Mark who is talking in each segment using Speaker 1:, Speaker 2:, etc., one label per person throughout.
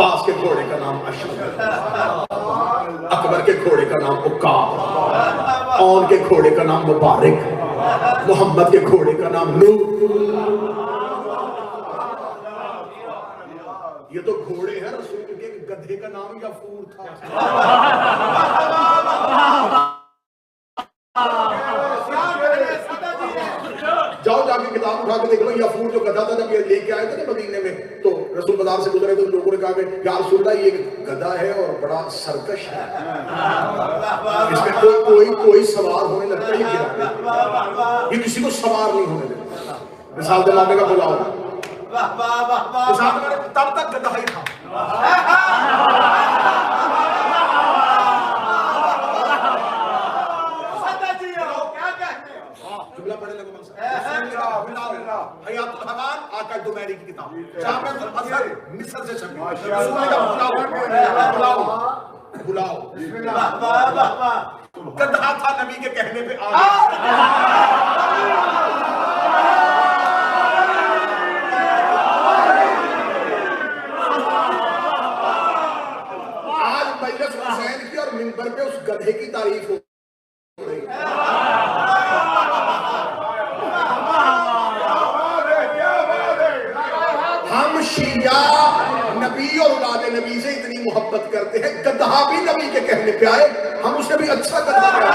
Speaker 1: अब्बास के घोड़े का नाम अशरफ, अकबर के घोड़े का नाम उक्काब, औन के घोड़े का नाम मुबारक, मोहम्मद के घोड़े का नाम नूर। ये तो घोड़े हैं, रसूल के गधे का नाम गफूर था। जाओ जाके किताब उठा के देख लो, यफूर जो गधा था जब ये लेके आए थे ना मदीने में, तो रसूल बाजार से गुजरे तो लोगों ने कहा कि या रसूलल्लाह ये गधा है और बड़ा सरकश है, इसमें कोई सवार होने लगता है, ये किसी को सवार नहीं होने देता। मिसाल दिलाने का बुलाओ, तब तक गधा ही था। जुमला पढ़े लगो हयातुल हवान आका दुमैरी की किताब, जामिअतुल अज़हर मिस्र से छपी। बुलाओ गधा था, नबी के कहने पे आ आज मजलिस हुसैन की और मिंबर पे उस गधे की तारीफ हो रही है। शिया नबी और औलाद नबी से इतनी मोहब्बत करते हैं, गधा भी नबी के कहने पे आए, हम उसे भी अच्छा गधा कहते हैं।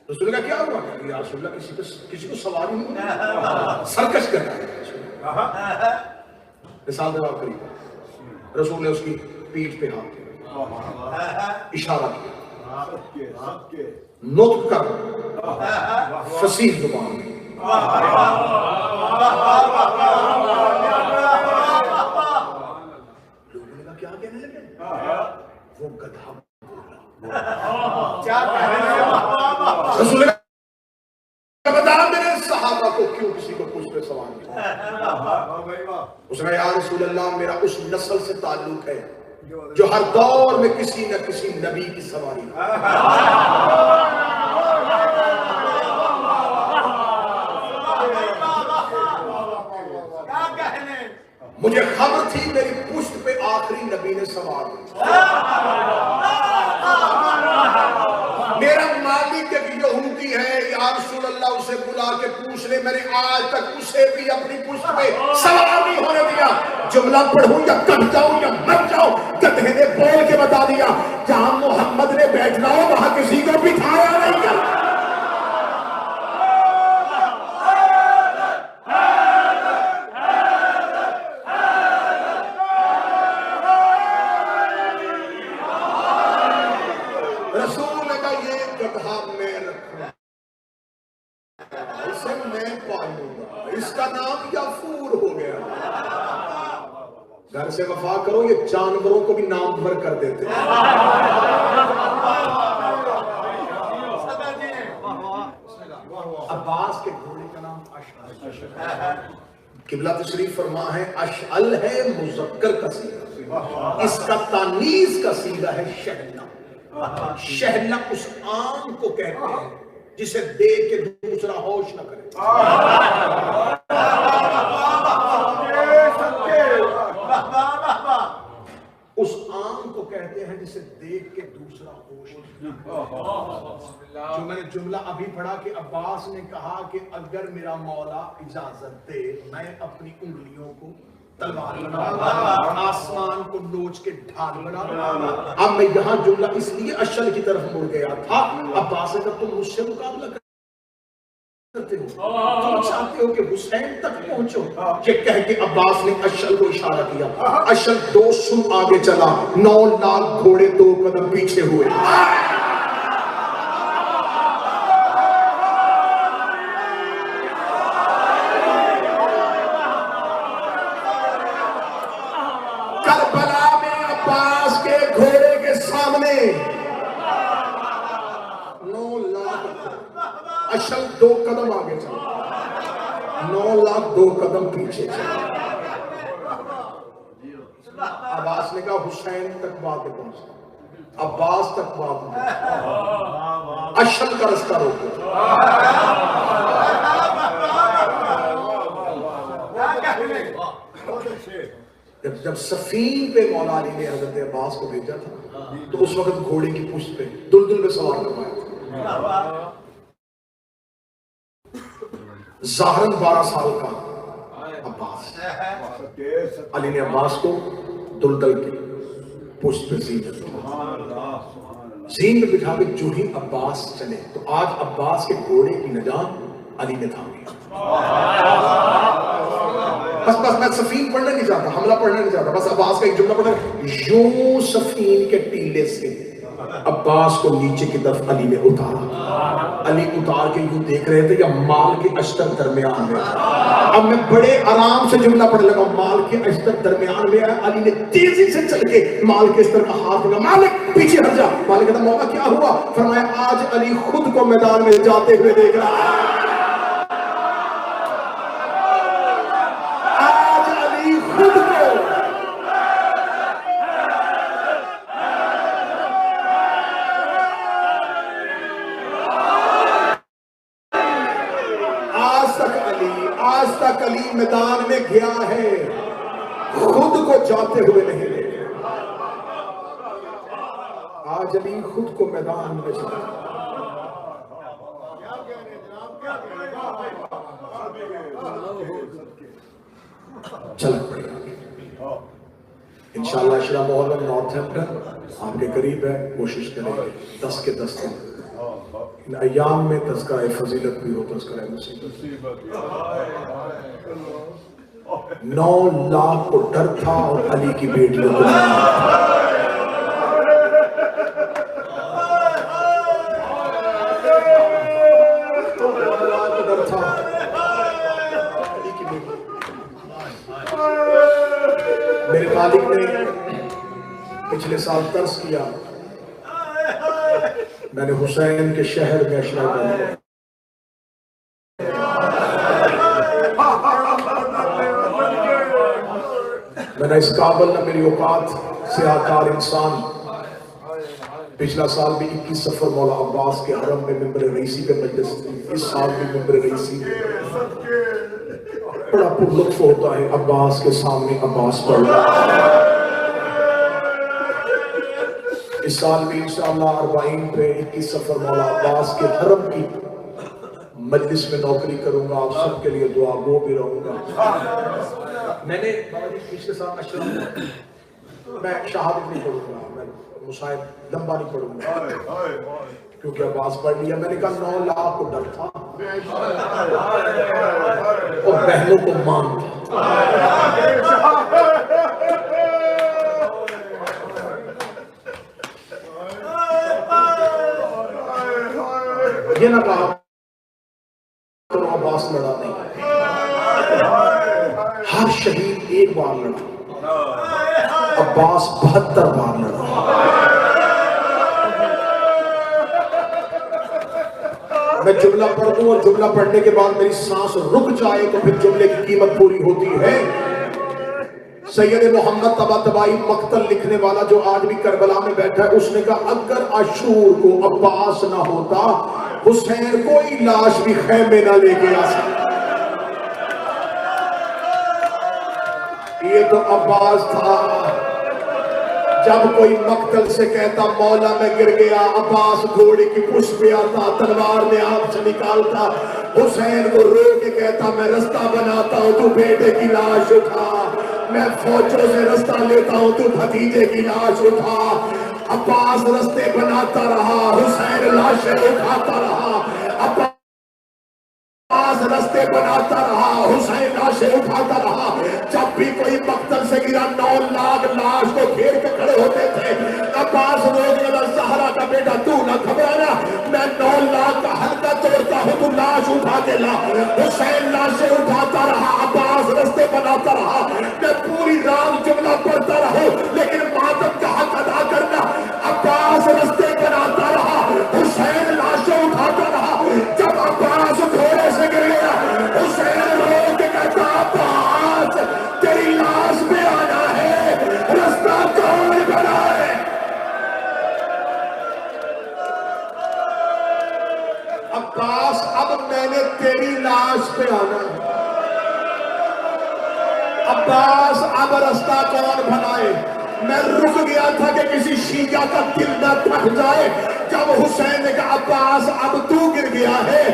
Speaker 1: रसूल का क्या हुआ यार, रसूल किसी को सवार ही नहीं, सरकश कर रहा है। मिसाल जवाब करिए, रसूल ने उसकी पीठ पे हाथ दिया, इशारा किया, नुत्क कर फसीह जुबान में, लोगों ने क्या कहने लगे, वो गधा क्या रसूल बता मेरे सहाबा को क्यों किसी को कुछ पे सवाल किया। उसने या रसूल अल्लाह मेरा उस नस्ल से ताल्लुक है जो हर दौर में किसी न किसी नबी की सवारी। मुझे खबर थी मेरी पुश्त पे आखिरी नबी ने सवार मेरा मालिक एक यहूदी है, या रसूल अल्लाह उसे बुला के पूछ ले, मैंने आज तक उसे भी अपनी पुश्त पे सवार नहीं होने दिया। जुमला पढ़ूं या कट जाऊं या मर जाऊं, गधे ने बोल के बता दिया जहां मोहम्मद ने बैठना हो वहां किसी को बिठाया नहीं कर। इसका नाम याफूर हो गया। घर से वफा करो, ये जानवरों को भी नाम भर कर देते हैं। अब्बास के घोड़े का नाम अशअल, किबला तशरीफ फरमा है, अशअल है मुज़क्कर का सीगा, इसका तानीस का सीगा है शहला। शहला उस आम को कहते हैं जिसे देख के दूसरा होश न करे। उस आम को कहते हैं जिसे देख के दूसरा होश न करे। जो मैंने जुमला अभी पढ़ा कि अब्बास ने कहा कि अगर मेरा मौला इजाजत दे मैं अपनी उंगलियों को तलवार बनाऊंगा, आसमान को नोच के ढाल बनाऊंगा। अब मैं यहाँ जुमला इसलिए अशल की तरफ मुड़ गया था, अब्बास ने तुम मुझसे मुकाबला करते हो, तुम चाहते हो कि हुसैन तक पहुंचो, ये कह के अब्बास ने अशल को इशारा किया। अशल 2 सुम आगे चला, 9 लाख घोड़े 2 कदम पीछे हुए। करबला में अब्बास के घोड़े के सामने 9 लाख, अशल 2 कदम आगे चला, 9 लाख 2 कदम पीछे चला। अब्बास ने कहा हुसैन तक बात में पहुंचा, अब्बास तक बात में, अशल का रास्ता रोको। जब सफीन पे मौला अली ने हजरत अब्बास को भेजा था तो उस वक्त घोड़े की पुष्ट पे दुलदुल में सवार करवाया था। ज़ाहरन 12 साल का अब्बास, अली ने अब्बास को दुलदल की पुष्ट पे जीन में बिठा के जो ही अब्बास चले तो आज अब्बास के घोड़े की नजात अली ने थामी। बस मैं सफीन पढ़ना नहीं चाहता, हमला पढ़ना नहीं चाहता, बस अब्बास का एक जुमला पढ़ना। यूं सफीन के टीले से अब्बास को नीचे की तरफ अली ने उतारा। अली उतार के यूं देख रहे थे या माल के अश्तर दरमियान में। अब मैं बड़े आराम से जुमला पढ़ने लगा, माल के अश्तर दरमियान में है। अली ने तेजी से चल के माल के अस्तर का हाथ लगा, मालिक पीछे हट जा। मालिक कहता मौका क्या हुआ? फरमाया आज अली खुद को मैदान में जाते हुए देख रहा है। अली मैदान में गया है, खुद को जाते हुए नहीं देखा। आज अली खुद को मैदान में चला। चल पड़ेगा इंशाअल्लाह। अशरा मोहल्ला नॉर्थहैम्पटन आपके करीब है, कोशिश करेंगे 10 के 10 दिन इन अयाम में तज़किरा फजीलत भी हो, तज़किरा मुसीबत। 9 लाख को डर था और अली की बेटियों को 9 लाख को डर था अली की बेटी। मेरे मालिक ने पिछले साल तर्स किया, मैंने हुसैन के शहर में अशरा किया। मैंने इस काबल न मेरी औकात से आकार इंसान। पिछला साल भी 21 सफर मौला अब्बास के हरम में मिंबर रईसी पे मजलिस थी। इस साल भी मिंबर रईसी बड़ा पुरलुत्फ होता है अब्बास के सामने अब्बास पढ़ना। इस साल भी इंशाअल्लाह 40 पे 21 सफर मौला अब्बास के हरम की मजलिस में नौकरी करूंगा। आप सबके लिए दुआ गो भी रहूंगा। मैंने पिछले साल अशरा मैं शहादत नहीं पढ़ूंगा, मैं मुसाहिब लंबा नहीं पढ़ूंगा क्योंकि अब्बास पढ़ लिया। मैंने कहा 9 लाख को डर था और बहनों को मान था। ये ना कहा तो अब्बास लड़ा नहीं, हर शहीद एक बार लड़ा, अब्बास 72 बार लड़ा। मैं जुमला पढ़ दूं और जुमला पढ़ने के बाद मेरी सांस रुक जाए तो फिर जुमले की कीमत पूरी होती है। सैयद मोहम्मद तबातबाई मक्तल लिखने वाला जो आज भी करबला में बैठा है, उसने कहा अगर आशूर को अब्बास ना होता हुसैन कोई लाश भी खैमे ना लेके आ सकता। ये तो अब्बास था। जब कोई मक्तल से कहता मौला में गिर गया, अब्बास घोड़े की पुष्प पे आता, तलवार में आग से निकालता, हुसैन को रो के कहता मैं रास्ता बनाता हूं तू बेटे की लाश उठा, मैं फौजों से रास्ता लेता हूं तू भतीजे की लाश उठा। अब्बास रास्ते बनाता रहा, हुसैन लाशें उठाता रहा। अब्बास रास्ते बनाता रहा, हुसैन लाशें उठाता रहा। जब भी कोई मक्तल से गिरा 9 लाख लाश को घेर के खड़े होते थे। अब्बास रोकने लगा, ज़हरा का बेटा तू ना घबराना, मैं 9 लाख का हल्का तोड़ता हूँ, तू लाश उठा के ला। हुसैन लाशें उठाता रहा, अब्बास रास्ते बनाता रहा। मैं पूरी रात जुमला पढ़ता रहूं लेकिन मातम का हक अदा करना। अब्बास रास्ते बनाता रहा, हुसैन लाशें उठाता रहा। जब अब्बास घोड़े से गिर गया, हुसैन रो के कहता अब्बास तेरी लाश पे आना है, रास्ता लाश पे आना है। अब्बास अब रास्ता कौन बनाए? मैं रुक गया था कि किसी शिया का दिल न थक जाए। जब हुसैन ने कहा अब्बास अब तू गिर गया है,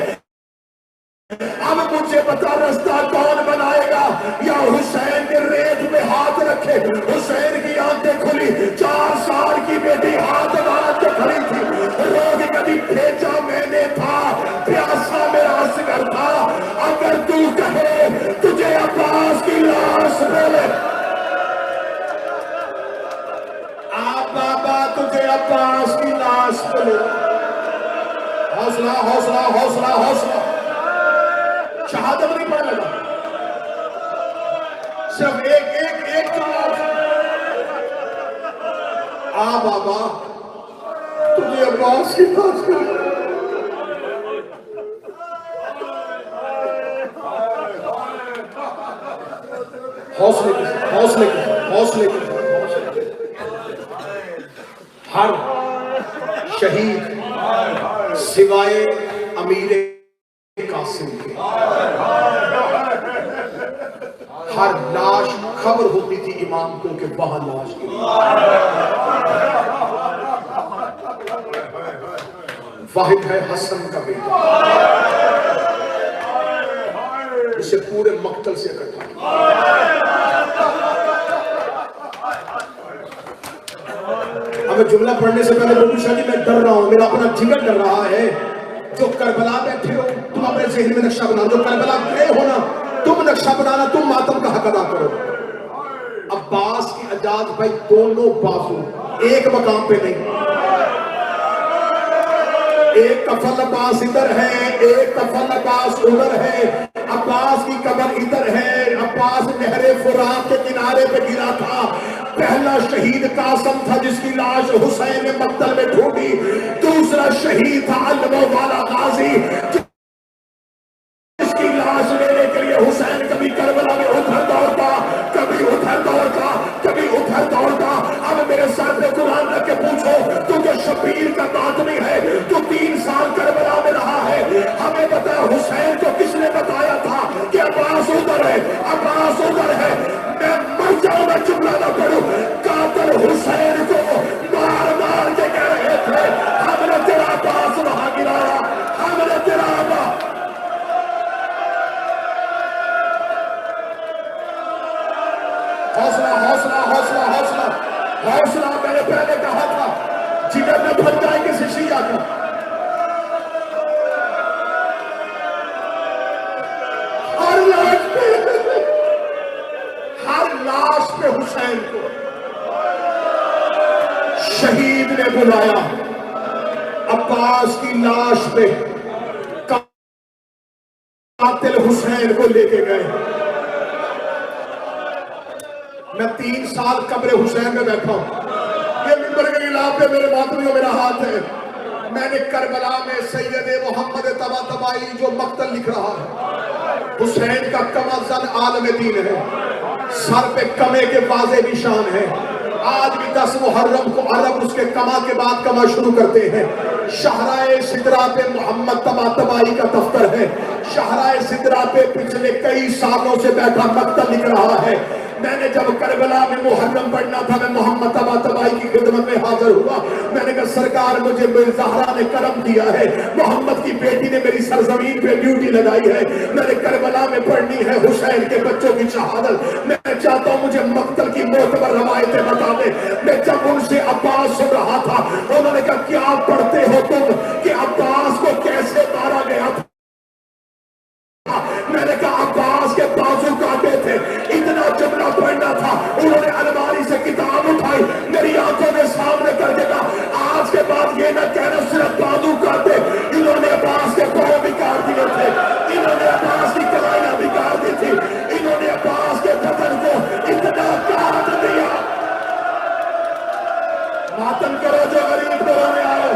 Speaker 1: अब मुझे बता रास्ता कौन बनाएगा? या हुसैन के रेत में हाथ रखे। हुसैन की आंखें खुली, 4 साल की बेटी हाथ बांध के खड़ी थी। रोग कभी भेजा मैंने था, प्यासा मेरा असगर था। अगर तू कहे तुझे अब्बास की लाश मिले, आप बाबा तुझे अब्बास की लाश मिले। हौसला हौसला हौसला हौसला। शहादत नहीं पढ़ लगा, सिर्फ एक जवाब। आ बाबा तुझे अब्बास की लाश मिले। हौसले के हौसले के हौसले के। हर शहीद सिवाय अमीर कासिम के, हर लाश खबर होती थी इमाम को कि वहां लाश की। वाहिद है हसन का बेटा, उसे पूरे मक्तल से इकट्ठा किया। हमें जुमला पढ़ने से पहले बोलूं शाह जी मैं डर रहा हूं, मेरा अपना जिगर डर रहा है। जो करबला बैठे हो तुम अपने ज़हन में नक्शा बना, जो करबला गए हो ना तुम नक्शा बनाना, तुम मातम का हक अदा करो। अब्बास की अजाज भाई दोनों बाजू एक मकाम पे नहीं, एक कफन अब्बास इधर है, एक कफन अब्बास उधर है। अब्बास की कब्र इधर है। अब्बास नहरे फुरात के किनारे पे गिरा था। पहला शहीद कासम था जिसकी लाश हुसैन ने मक्तल में ढूंढी। दूसरा शहीद था अलमो वाला गाजी जिसकी लाश लेने के लिए हुसैन कभी करबला में उधर दौड़ता, कभी उधर दौड़ता, कभी उधर दौड़ता। अब मेरे सर पे कुरान रख के पूछो तू जो शबीर का आदमी है, तू 3 साल करबला में रहा है, हमें बता हुसैन को किसने बताया था कि अब्बास उधर है, अब्बास उधर है। मैं मर जाऊं, मैं जुमला ना पढ़ूं। कातिल हुसैन को मार मार के कह रहे थे हमने तेरा अब्बास वहां गिराया, हमने तेरा अब्बास। हौसला हौसला हौसला हौसला हौसला। मैंने पहले कहा था जिगर में फट जाएंगे शिशिया का। हर लाश पे हुसैन को शहीद ने बुलाया। अब्बास की लाश पे कातिल हुसैन को लेके गए। मैं 3 साल कब्र हुसैन में बैठा हूं। ये मिंबर के इलाके पे मेरे मातमियों मेरा हाथ है। मैंने करबला में सैयद मोहम्मद तबातबाई जो मक्तल लिख रहा है, हुसैन का कमा ज़न आलम दीन है, सर पे कमे के वाज़े निशान है। आज भी 10 मुहर्रम को अरब उसके कमा के बाद कमा शुरू करते हैं। शाहराए सिदरा पे मोहम्मद तबातबाई का दफ्तर है। शाहराए सिदरा पे पिछले कई सालों से बैठा मक्तल लिख रहा है। मैंने जब करबला में मुहर्रम पढ़ना था, मैं मोहम्मद तबातबाई की खिदमत में हाजिर हुआ। मैंने कहा सरकार मुझे ज़हरा ने करम दिया है, मोहम्मद की बेटी ने मेरी सरजमीन पे ड्यूटी लगाई है, मैंने करबला में पढ़नी है हुसैन के बच्चों की शहादत। मैं चाहता हूं मुझे मक्तल की मोतबर रवायतें बता दे। मैं जब उनसे अब्बास सुन रहा था, उन्होंने कहा क्या पढ़ते हो तुम कि अब्बास को कैसे मारा गया था? मैंने कहा अब्बास के बाजू काटे थे। इतना जुमला पढ़ना था। उन्होंने अलमारी से किताब उठाई, मेरी आंखों के सामने करके कहा आज के बाद ये न कहना सिर्फ बाजू काटे, इन्होंने अब्बास के पांव भी काट दिए थे, इन्होंने अब्बास की कलाइयां भी काट दी थी, इन्होंने अब्बास के बदन को इतना काट दिया। मातम करो जो गरीब को रोने आओ।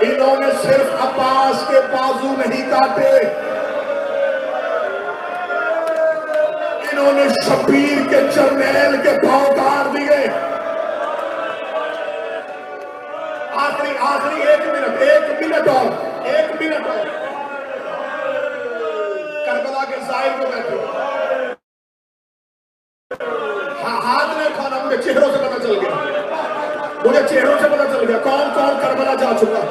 Speaker 1: इन्होंने सिर्फ अब्बास के बाजू नहीं काटे, इन्होंने शब्बीर के जरनैल के पांव काट दिए। आखिरी आखिरी 1 मिनट, 1 मिनट और, 1 मिनट और। करबला के जाहिर को बैठो, हाथ ने खाना, मुझे चेहरों से पता चल गया, मुझे चेहरों से पता चल गया कौन कौन करबला जा चुका।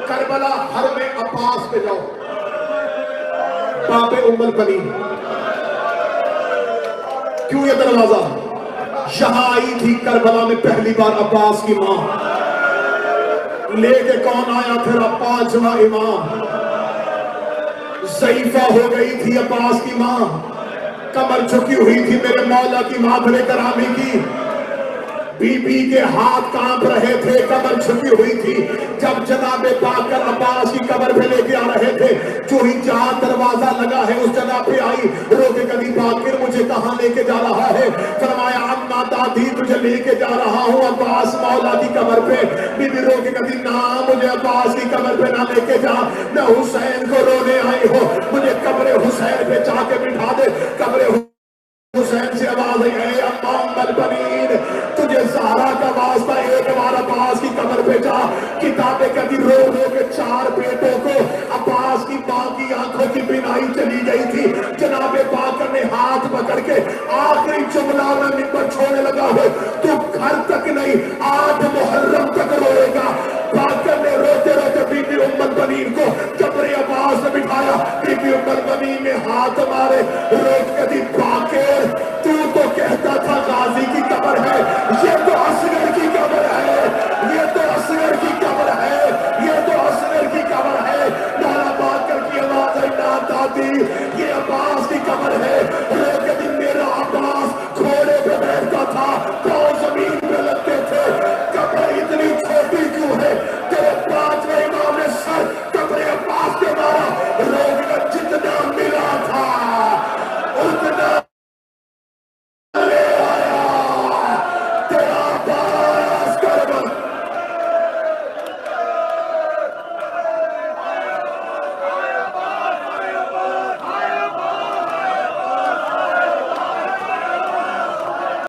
Speaker 1: करबला हर में अब्बास पे जाओ, बापे उम्मल बनीन। क्यों ये दरवाजा? यहां आई थी करबला में पहली बार अब्बास की मां, लेके कौन आया फिर? पांचवा इमाम। ज़ईफा हो गई थी अब्बास की मां, कमर झुकी हुई थी मेरे मौला की माधरे करामी की। बीबी के हाथ कांप रहे थे, कमर झुकी हुई थी। जब जनाबे पाकर अब्बास की कब्र पे लेके आ रहे थे, जो ही जहां दरवाजा लगा है उस जगह पे आई, रोके कदी बाकिर मुझे कहां लेके जा रहा है? फरमाया अम्मा दादी तुझे लेके जा रहा हूं अब्बास मौला की कब्र पे। बीबी रोके कदी ना, मुझे अब्बास की कब्र पे ना लेके जा, मैं हुसैन को रोने आई हूं, मुझे कब्र हुसैन पे जाके बिठा दे। कब्र हुसैन से आवाज आई, है अम्मा उम्मल बनीन, तुझे ज़हरा का वास्ता एक बार अब्बास की कब्र पे जा। किताबें कभी रो रो के 4 बेटों को अब्बास की मां की आंखों की बिनाई चली गई थी। जनाबे बाकर ने हाथ पकड़ के आखिरी जुमला में मिंबर छोड़ने लगा हो, तू घर तक नहीं 8 मुहर्रम तक रोएगा। बाकर ने रोते रोते बीबी उम्मल बनीन को कब्र अब्बास में बिठाया। बीबी उम्मल बनीन ने हाथ मारे, रोक कदी बाकर तू तो कहता था गाजी की कब्र है, ये तो असगर की कब्र